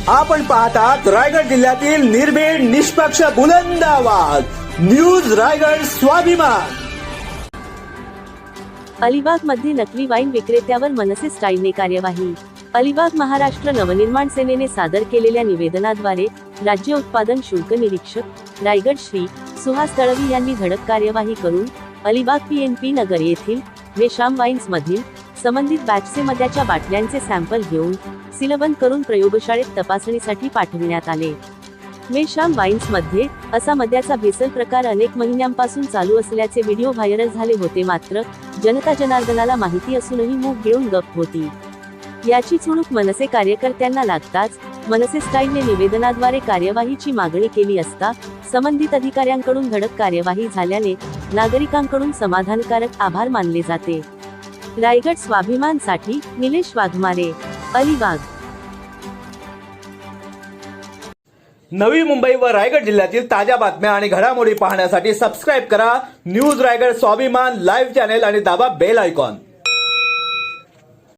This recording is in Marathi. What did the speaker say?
आपण पाहतात रायगड जिल्ह्यातील निर्भीड निष्पक्ष बुलंद आवाज न्यूज रायगड स्वाभिमान। अलिबागमध्ये नकली वाईन विक्रेत्यावर मनसे स्टाईलने कार्यवाही। अलिबाग महाराष्ट्र नवनिर्माण सेनेने सादर केलेल्या निवेदनाद्वारे राज्य उत्पादन शुल्क निरीक्षक रायगड श्री सुहास दळवी यांनी धडक कार्यवाही करून अलिबाग PNP नगर येथील वेशाम वाईन्स मधील संबंधित बॅचचे मद्याच्या बाटल्यांचे सॅम्पल घेऊन सीलबंद करून प्रयोगशाळेत तपासणीसाठी पाठविण्यात आले। वेशाम वाईन्स मध्ये असा मद्याचा भेसळ प्रकार अनेक महिन्यांपासून चालू असल्याचे व्हिडिओ व्हायरल झाले होते, मात्र जनता जनार्दनाला माहिती असूनही मूग गिळून गप्प होती। याची चुणूक मनसे कार्यकर्त्यांना लागताच मनसे स्टाईलने निवेदनाद्वारे कार्यवाहीची मागणी केली असता संबंधित अधिकाऱ्यांकडून धडक कार्यवाही झाल्याने नागरिकांकडून समाधानकारक आभार मानले जाते। रायगड स्वाभिमानसाठी निलेश वाघमारे, अलिबाग। नवी मुंबई व रायगड जिल्ह्यातील ताज्या बातम्या आणि घडामोडी पाहण्यासाठी सबस्क्राइब करा न्यूज रायगड स्वाभिमान लाईव्ह चॅनेल आणि दाबा बेल आयकॉन।